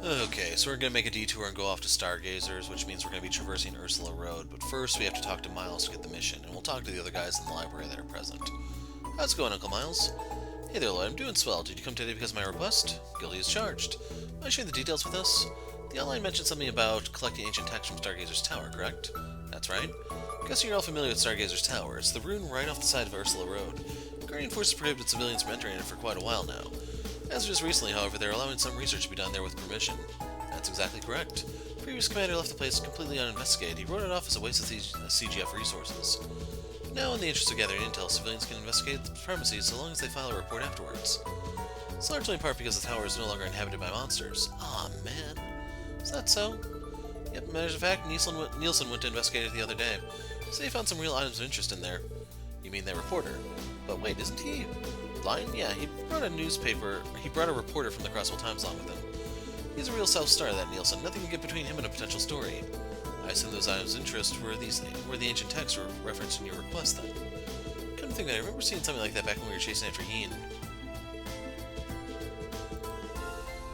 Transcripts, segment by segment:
Okay, so we're gonna make a detour and go off to Stargazers, which means we're gonna be traversing Ursula Road, but first we have to talk to Miles to get the mission, and we'll talk to the other guys in the library that are present. How's it going, Uncle Miles? Hey there, Lloyd, I'm doing swell. Did you come today because of my request? Guilty is charged. Mind sharing the details with us? The outline mentioned something about collecting ancient texts from Stargazer's Tower, correct? That's right. Guessing you're all familiar with Stargazer's Tower. It's the ruin right off the side of Ursula Road. Guardian forces prohibited civilians from entering it for quite a while now. As of just recently, however, they're allowing some research to be done there with permission. That's exactly correct. The previous commander left the place completely uninvestigated. He wrote it off as a waste of CGF resources. Now, in the interest of gathering intel, civilians can investigate the premises so long as they file a report afterwards. It's largely in part because the tower is no longer inhabited by monsters. Aw, man. Is that so? Yep, matter of fact, Nielsen went to investigate it the other day. So he found some real items of interest in there. You mean that reporter? But wait, isn't he lying? Yeah, he brought a reporter from the Crossbell Times along with him. He's a real self-starter, that Nielsen. Nothing can get between him and a potential story. I assume those items of interest were the ancient texts referenced in your request, then. Come to think that I remember seeing something like that back when we were chasing after Ian.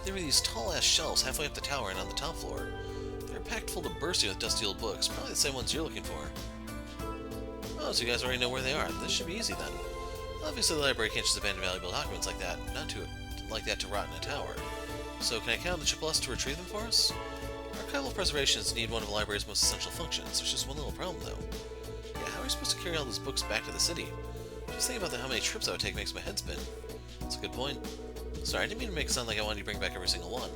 There were these tall-ass shelves halfway up the tower and on the top floor. They were packed full to bursting with dusty old books, probably the same ones you're looking for. Oh, so you guys already know where they are. This should be easy, then. Obviously, the library can't just abandon valuable documents like that, to rot in a tower. So, can I count on the Triple S to retrieve them for us? Archival preservations need one of the library's most essential functions. There's just one little problem, though. Yeah, how are we supposed to carry all those books back to the city? Just thinking about how many trips that would take makes my head spin. That's a good point. Sorry, I didn't mean to make it sound like I wanted you to bring back every single one.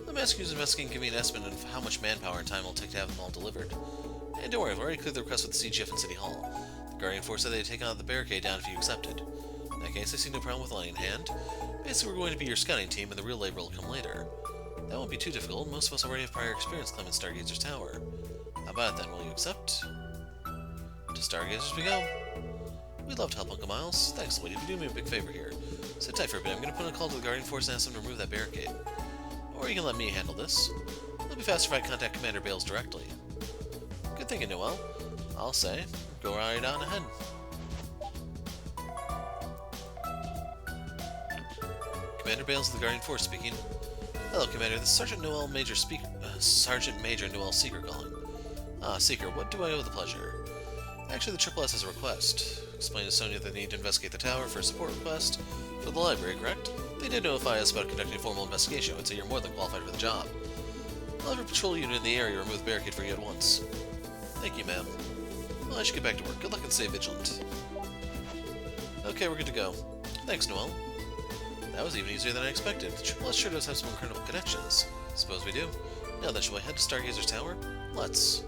I'm asking you to investigate and give me an estimate of how much manpower and time it'll take to have them all delivered. And don't worry, I've already cleared the request with the CGF in City Hall. The Guardian Force said they'd take out the barricade down if you accepted. In that case, I see no problem with lying in hand. Basically, we're going to be your scouting team, and the real labor will come later. That won't be too difficult. Most of us already have prior experience climbing Stargazer's Tower. How about it then? Will you accept? To Stargazers we go. We'd love to help, Uncle Miles. Thanks, Lloyd. You'd do me a big favor here. Sit tight for a bit. I'm going to put in a call to the Guardian Force and ask them to remove that barricade. Or you can let me handle this. It'll be faster if I contact Commander Bales directly. Good thinking, Noel. I'll say, go right on ahead. Commander Bales of the Guardian Force speaking. Hello, Commander. This is Sergeant Major Noel Seeker calling. Ah, Seeker, what do I owe the pleasure? Actually, the Triple S has a request. Explain to Sonia that they need to investigate the tower for a support request for the library, correct? They did notify us about conducting a formal investigation. I would say you're more than qualified for the job. I'll have a patrol unit in the area remove the barricade for you at once. Thank you, ma'am. Well, I should get back to work. Good luck and stay vigilant. Okay, we're good to go. Thanks, Noel. That was even easier than I expected. The Triple S sure does have some incredible connections. Suppose we do. Now then, shall we head to Stargazer's Tower? Let's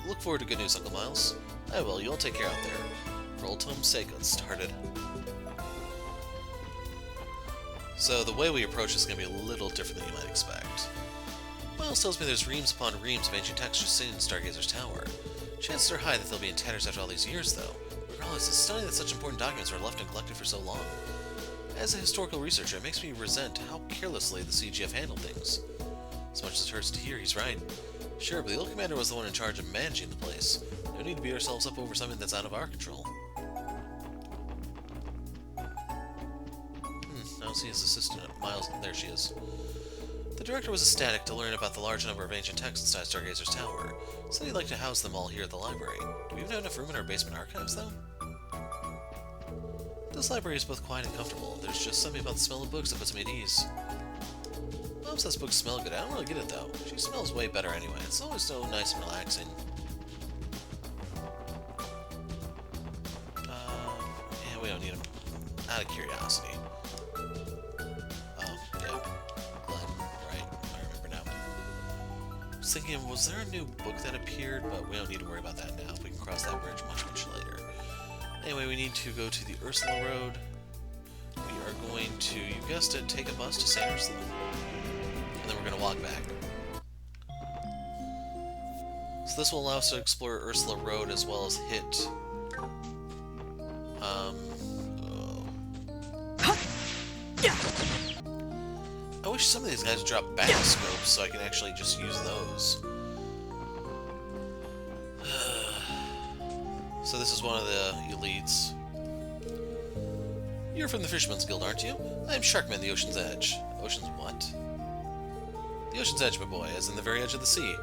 look forward to good news, Uncle Miles. I will. You all take care out there. For old time's sake, let's start it. So the way we approach is going to be a little different than you might expect. Miles tells me there's reams upon reams of ancient texts just sitting in Stargazer's Tower. Chances are high that they'll be in tatters after all these years, though. Regardless, it's stunning that such important documents are left neglected for so long. As a historical researcher, it makes me resent how carelessly the CGF handled things. As much as it hurts to hear, he's right. Sure, but the old commander was the one in charge of managing the place. No need to beat ourselves up over something that's out of our control. I don't see his assistant, Miles. There she is. The director was ecstatic to learn about the large number of ancient texts inside Stargazer's Tower. Said he'd like to house them all here at the library. Do we even have enough room in our basement archives, though? This library is both quiet and comfortable. There's just something about the smell of books that puts me at ease. Mom says books smell good. I don't really get it, though. She smells way better anyway. It's always so nice and relaxing. Yeah, we don't need them. Out of curiosity. Oh, yeah. Glenn, right. I remember now. I was thinking, was there a new book that appeared? But we don't need to worry about that now. We can cross that bridge much later. Anyway, we need to go to the Ursula Road. We are going to, you guessed it, take a bus to St. Ursula. And then we're going to walk back. So this will allow us to explore Ursula Road as well as hit... I wish some of these guys would drop backscopes so I can actually just use those. So this is one of the elites. You're from the Fisherman's Guild, aren't you? I'm Sharkman, the Ocean's Edge. Ocean's what? The ocean's edge, my boy, as in the very edge of the sea.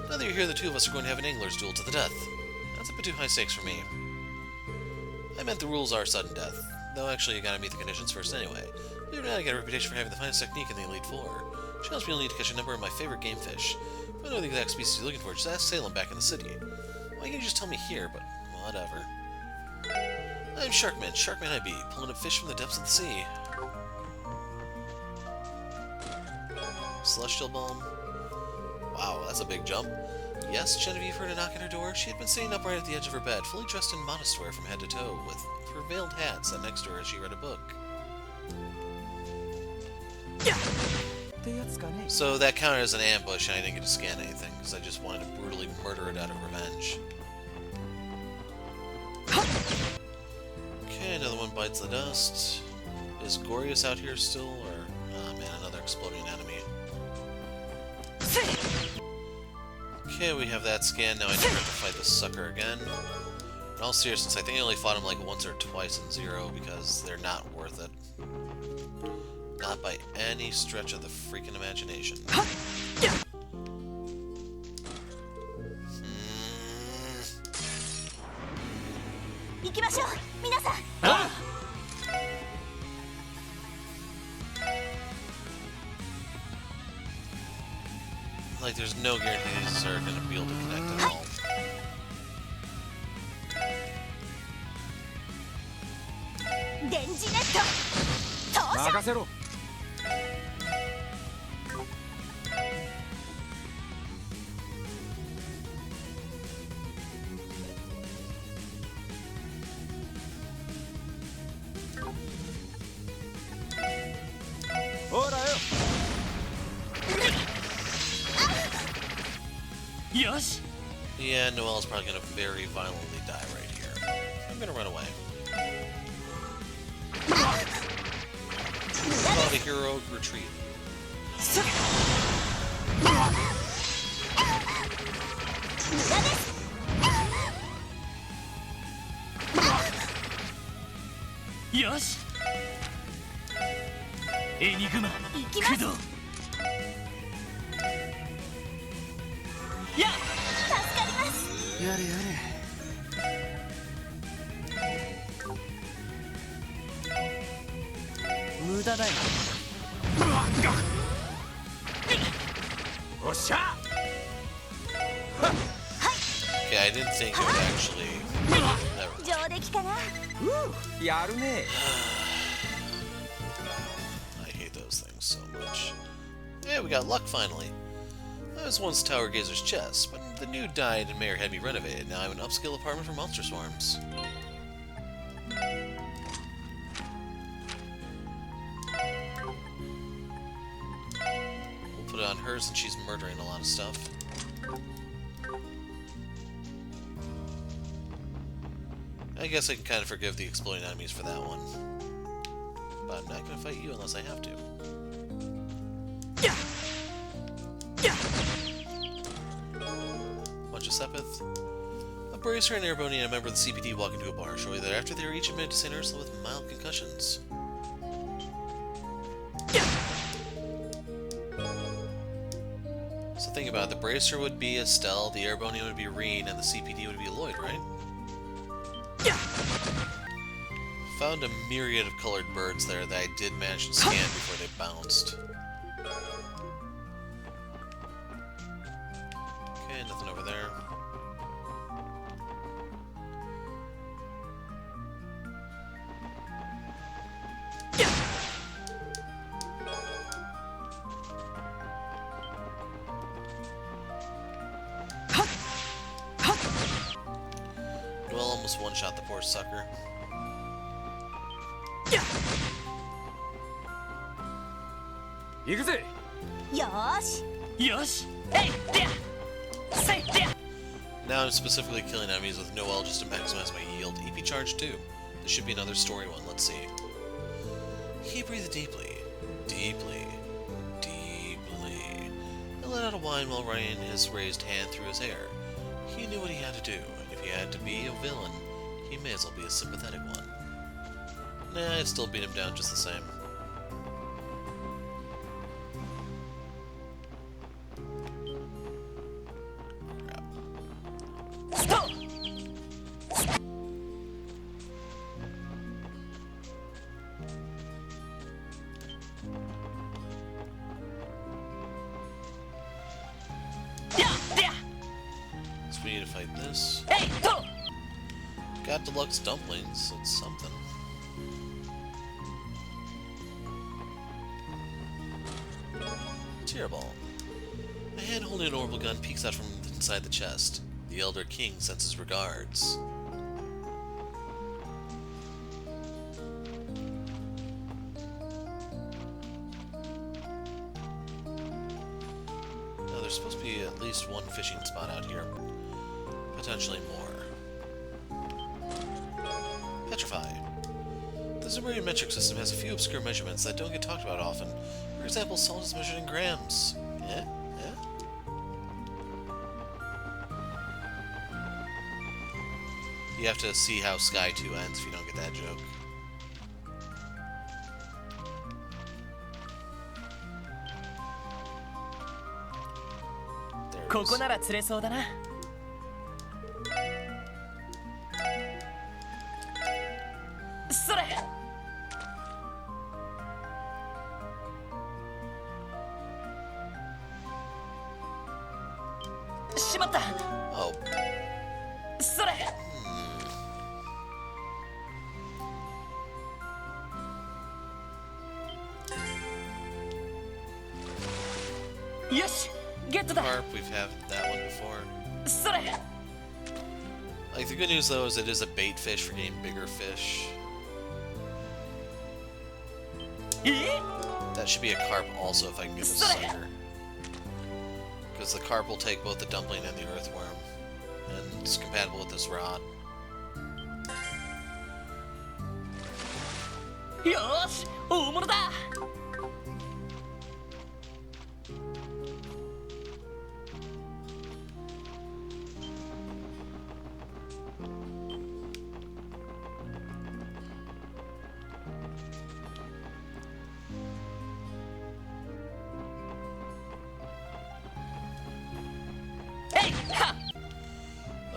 Now that you're here, the two of us are going to have an angler's duel to the death. That's a bit too high stakes for me. I meant the rules are sudden death, though actually you gotta meet the conditions first anyway. Believe it or not, I got a reputation for having the finest technique in the Elite Four. Challenge me only to catch a number of my favorite game fish. If I know the exact species you're looking for, just ask Salem back in the city. Why can't you just tell me here, but whatever. I'm Sharkman, Sharkman I be, pulling up fish from the depths of the sea. Celestial Balm. Wow, that's a big jump. Yes, Genevieve heard a knock at her door. She had been sitting upright at the edge of her bed, fully dressed in modest wear from head to toe, with her veiled hat set next to her as she read a book. So that counted as an ambush, and I didn't get to scan anything, because I just wanted to brutally murder it out of revenge. Okay, another one bites the dust. Is Gorius out here still, or... oh man, another exploding enemy. Okay, we have that scan, now I never have to fight this sucker again. In all seriousness, I think I only fought him like once or twice in Zero, because they're not worth it. Not by any stretch of the freaking imagination. Like, there's no guarantee these are going to be able to connect at all. Yeah, Noelle's probably going to very violently die right here. I'm going to run away. Call it a heroic retreat. Yosh! Enigma, Kudo! Yeah! やれやれ無駄だよおっしゃ Okay, I didn't think it would actually... I hate those things so much. Yeah, we got luck finally. I was once Tower Gazer's chest, but the nude died and Mayor had me renovated. Now I have an upscale apartment for monster swarms. We'll put it on her since she's murdering a lot of stuff. I guess I can kind of forgive the exploding enemies for that one. But I'm not going to fight you unless I have to. Bunch of Sepith. A bracer, an Airbony, and a member of the CPD walk into a bar. Shortly thereafter, they are each admitted to St. Ursula with mild concussions. So think about it. The bracer would be Estelle, the Airbony would be Reen, and the CPD would be Lloyd, right? Found a myriad of colored birds there that I did manage to scan before they bounced. Okay, nothing over there. Well, almost one-shot the poor sucker. Now I'm specifically killing enemies with Noelle just to maximize my yield. EP charge too. This should be another story one, let's see. He breathed deeply, deeply, deeply, and let out a whine while running his raised hand through his hair. He knew what he had to do, and if he had to be a villain, he may as well be a sympathetic one. Nah, I'd still beat him down just the same. right? This. Hey, go! Got deluxe dumplings. That's something. Tear ball. A hand holding an orbital gun peeks out from inside the chest. The Elder King sends his regards. Now, there's supposed to be at least one fishing spot out here. Potentially more. Petrify. The Zumerian metric system has a few obscure measurements that don't get talked about often. For example, salt is measured in grams. Yeah? Yeah? You have to see how Sky 2 ends if you don't get that joke. There it こ is. こなら釣れそうだな。それ。しまった。 Oh, それ。よし、ゲットだ。 carp, we've had that one before. それ。 Like, the good news, though, is it is a bait fish for getting bigger fish. え？ That should be a carp also if I can get this sucker. Because the carp will take both the dumpling and the earthworm. And it's compatible with this rod. よーし、大物だ。 Hey, ha!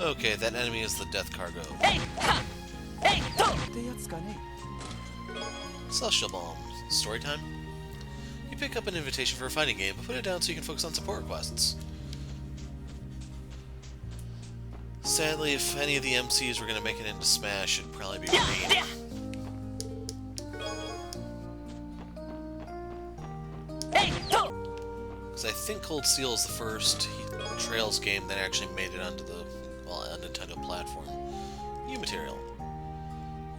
Okay, that enemy is the death cargo. Hey, ha! Hey, go! Celestial Bomb. Story time? You pick up an invitation for a fighting game, but put it down so you can focus on support requests. Sadly, if any of the MCs were going to make it into Smash, it'd probably be Yeah, Green. yeah. Hey, go! Because I think Cold Steel is the first Trails game that actually made it onto the, well, a Nintendo platform. New material.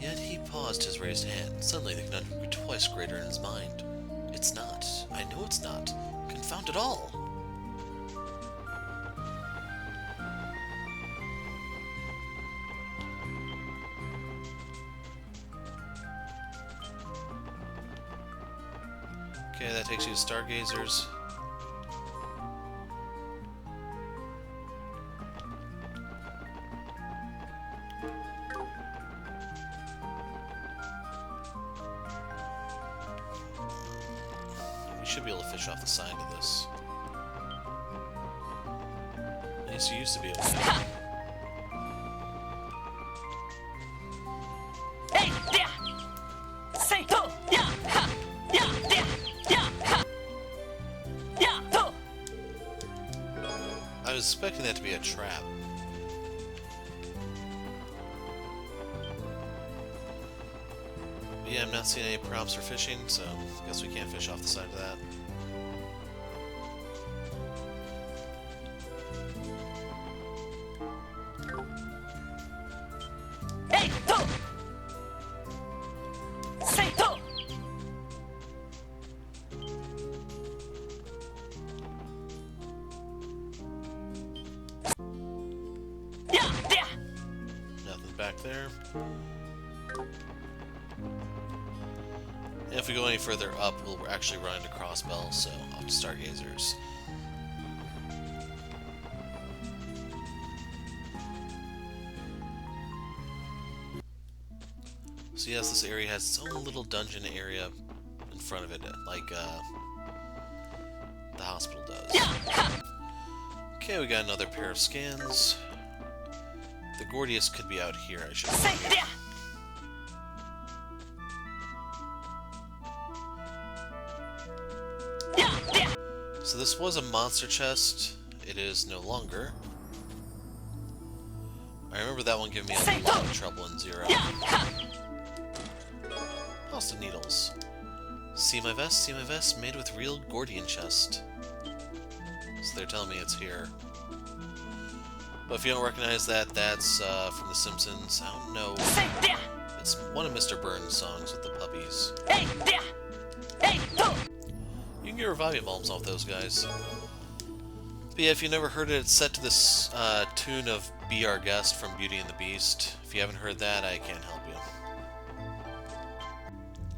Yet he paused his raised hand. Suddenly the conundrum grew twice greater in his mind. It's not. I know it's not. Confound it all. Okay, that takes you to Stargazers. We should be able to fish off the side of this. At least you used to be able to. Hey, yeah! Say, go! Yeah, ha! Yeah, yeah! Yeah, ha! Yeah, go! I was expecting that to be a trap. But yeah, I'm not seeing any prompts for fishing, so I guess we can't fish off the side of that. Hey, go! Say, go! Yeah, yeah! Nothing back there. And if we go any further up, we'll actually run into Crossbell, so off to Stargazers. So yes, this area has its own little dungeon area in front of it, like the hospital does. Yeah, ha! Okay, we got another pair of scans. The Gordius could be out here, I should Say, say. yeah! Yeah, yeah! So this was a monster chest. It is no longer. I remember that one giving me a lot of trouble in Zero. Lost of needles. See my vest, made with real Gordian chest. So they're telling me it's here. But if you don't recognize that, that's from The Simpsons. I don't know. It's one of Mr. Burns' songs with the puppies. You can get reviving bombs off those guys. But yeah, if you never heard it, it's set to this tune of Be Our Guest from Beauty and the Beast. If you haven't heard that, I can't help you.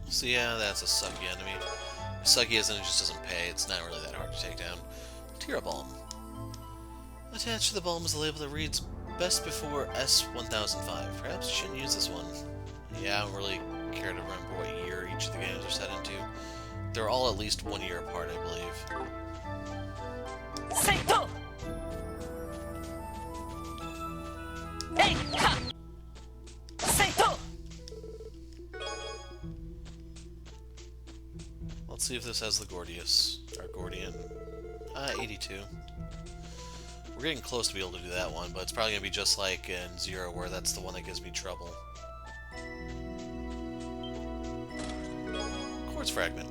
So yeah, that's a sucky enemy. Sucky as in it just doesn't pay. It's not really that hard to take down. Tira Balm. Attached to the balm is a label that reads Best Before S1005. Perhaps you shouldn't use this one. Yeah, I don't really care to remember what year each of the games are set into. They're all at least 1 year apart, I believe. Saito! Hey! Ha! Saito! Let's see if this has the Gordius. Or Gordian. 82. We're getting close to be able to do that one, but it's probably going to be just like in Zero, where that's the one that gives me trouble. Quartz Fragment.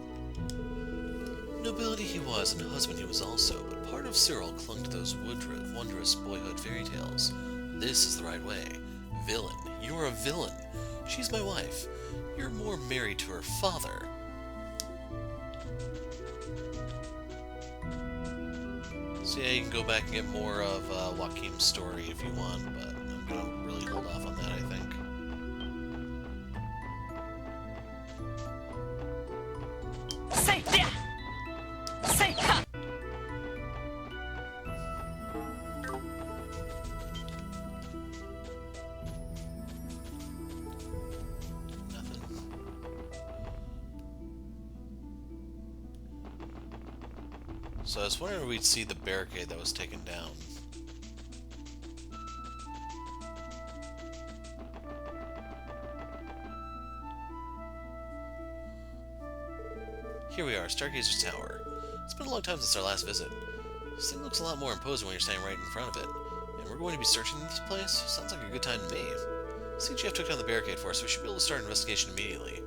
Nobility he was, and husband he was also, but part of Cyril clung to those wondrous boyhood fairy tales. This is the right way. Villain. You're a villain. She's my wife. You're more married to her father. So yeah, you can go back and get more of Joaquim's story if you want, but I'm gonna really hold off on that, I think. Say yeah! Say ha! Nothing. So I was wondering if we'd see the barricade that was taken down. Here we are, Stargazer's Tower. It's been a long time since our last visit. This thing looks a lot more imposing when you're standing right in front of it. And we're going to be searching this place? Sounds like a good time to me. CGF took down the barricade for us, so we should be able to start an investigation immediately.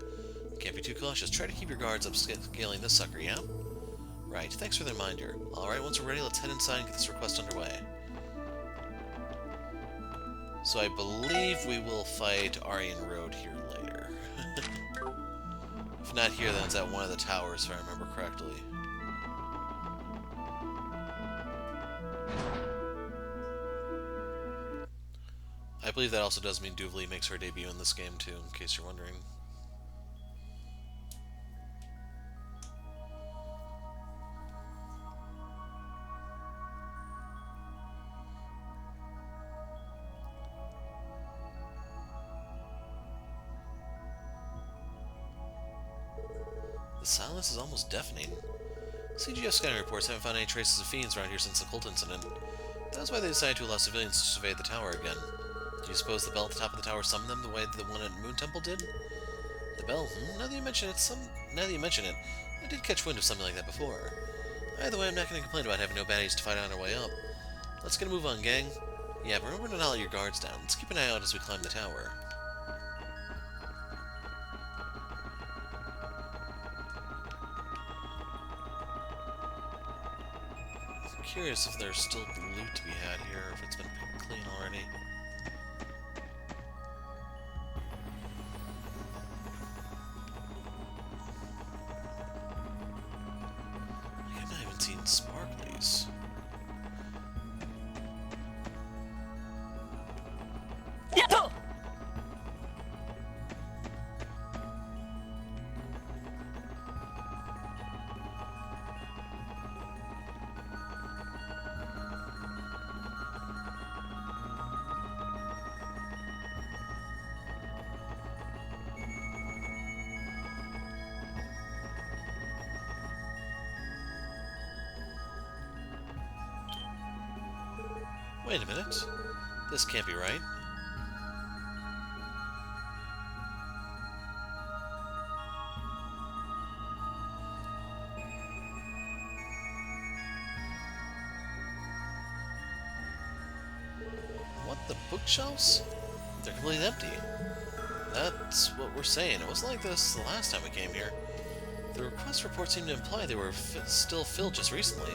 Can't be too cautious. Try to keep your guards up scaling this sucker, yeah? Right, thanks for the reminder. Alright, once we're ready, let's head inside and get this request underway. So I believe we will fight Aryan Road here later. If not here, then it's at one of the towers, if I remember correctly. I believe that also does mean Duvali makes her debut in this game too, in case you're wondering. The silence is almost deafening. CGF scanning reports haven't found any traces of fiends around here since the cult incident. That's why they decided to allow civilians to survey the tower again. Do you suppose the bell at the top of the tower summoned them the way the one at Moon Temple did? The bell? Now that you mention it, I did catch wind of something like that before. Either way, I'm not going to complain about having no baddies to fight on our way up. Let's get a move on, gang. Yeah, but remember to not let your guards down. Let's keep an eye out as we climb the tower. I'm curious if there's still loot to be had here, or if it's been picked clean already. I've not even seen sparklies. Yato! Wait a minute. This can't be right. What The bookshelves? They're completely empty. That's what we're saying. It wasn't like this the last time we came here. The request report seemed to imply they were still filled just recently.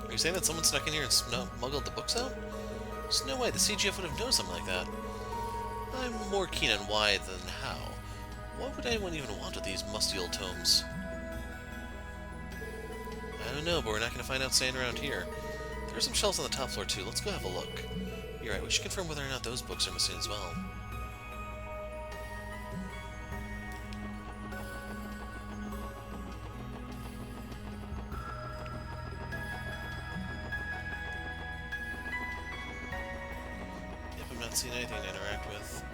Are you saying that someone snuck in here and smuggled the books out? There's no way the CGF would have known something like that. I'm more keen on why than how. Why would anyone even want with these musty old tomes? I don't know, but we're not going to find out staying around here. There are some shelves on the top floor too. Let's go have a look. You're right, we should confirm whether or not those books are missing as well. Yep, I'm not seeing anything to interact with.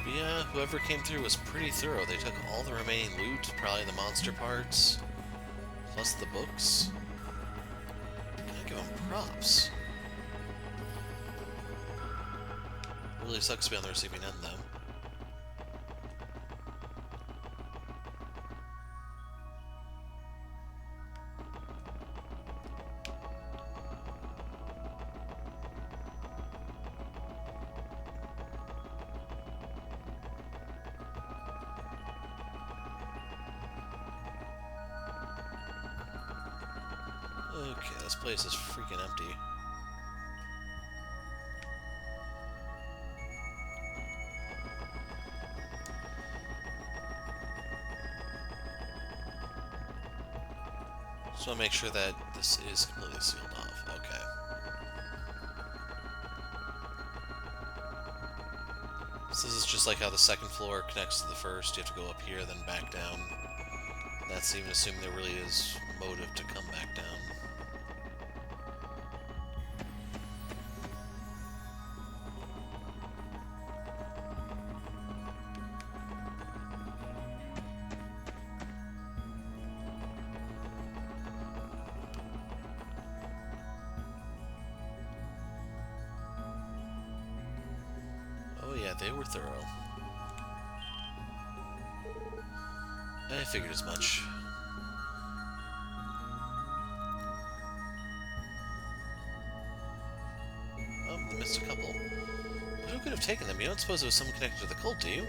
Yeah, whoever came through was pretty thorough. They took all the remaining loot, probably the monster parts, plus the books. Gotta give them props. Really sucks to be on the receiving end, though. Okay, this place is freaking empty. Just want to make sure that this is completely sealed off. Okay. So this is just like how the second floor connects to the first. You have to go up here, then back down. That's even assuming there really is motive to come back down. Oh yeah, they were thorough. I figured as much. Oh, they missed a couple. But who could have taken them? You don't suppose it was someone connected to the cult, do you?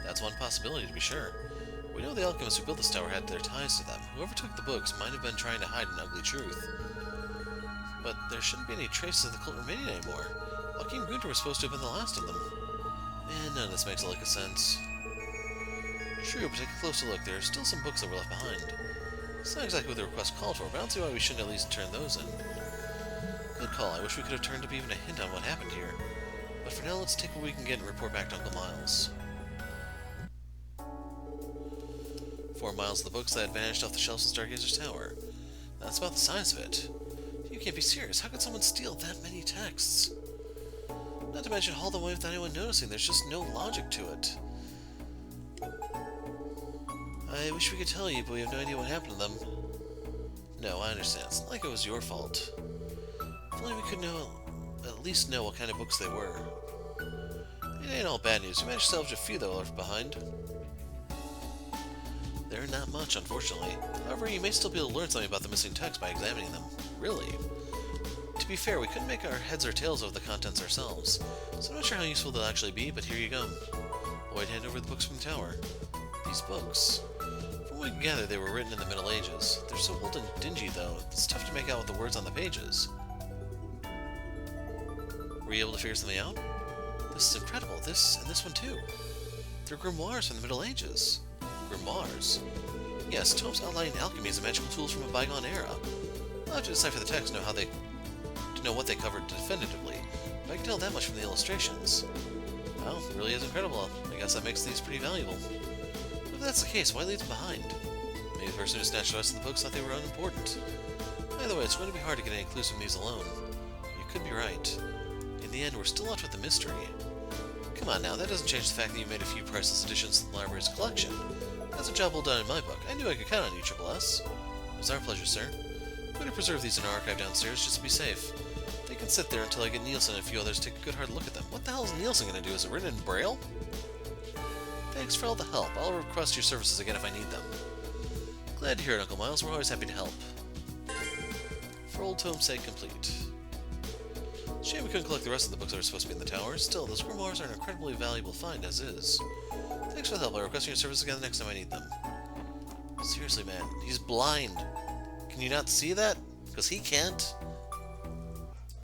That's one possibility, to be sure. We know the alchemists who built this tower had their ties to them. Whoever took the books might have been trying to hide an ugly truth. But there shouldn't be any traces of the cult remaining anymore. Joachim Gunter was supposed to have been the last of them. And none of this makes a lick of sense. True, but take a closer look. There are still some books that were left behind. It's not exactly what the request called for, but I don't see why we shouldn't at least turn those in. Good call. I wish we could have turned up even a hint on what happened here. But for now, let's take what we can get and report back to Uncle Miles. 4 miles of the books that had vanished off the shelves in Stargazer's tower. That's about the size of it. You can't be serious. How could someone steal that many texts? Not to mention haul them away without anyone noticing. There's just no logic to it. I wish we could tell you, but we have no idea what happened to them. No, I understand. It's not like it was your fault. If only we could at least know what kind of books they were. It ain't all bad news. We managed to salvage a few that were left behind. They're not much, unfortunately. However, you may still be able to learn something about the missing text by examining them. Really? To be fair, we couldn't make our heads or tails of the contents ourselves, so I'm not sure how useful they'll actually be, but here you go. Lloyd, hand over the books from the tower. These books. From what we can gather, they were written in the Middle Ages. They're so old and dingy, though, it's tough to make out with the words on the pages. Were you able to figure something out? This is incredible. This, and this one too. They're grimoires from the Middle Ages. Grimoires? Yes, tomes outlining alchemy as magical tools from a bygone era. I'll have to decipher the text to know what they covered definitively, but I can tell that much from the illustrations. Well, it really is incredible. I guess that makes these pretty valuable. But if that's the case, why leave them behind? Maybe the person who snatched the rest of the books thought they were unimportant. Either way, it's going to be hard to get any clues from these alone. You could be right. In the end, we're still left with the mystery. Come on now, that doesn't change the fact that you made a few priceless additions to the library's collection. That's a job well done in my book. I knew I could count on you, Triple S. It was our pleasure, sir. I'm going to preserve these in our archive downstairs just to be safe. They can sit there until I get Nielsen and a few others to take a good hard look at them. What the hell is Nielsen going to do? Is it written in Braille? Thanks for all the help. I'll request your services again if I need them. Glad to hear it, Uncle Miles. We're always happy to help. For Old Tome's sake, complete. Shame we couldn't collect the rest of the books that were supposed to be in the tower. Still, those grimoires are an incredibly valuable find as is. Thanks for the help. I'll request your services again the next time I need them. Seriously, man. He's blind. Can you not see that? Because he can't?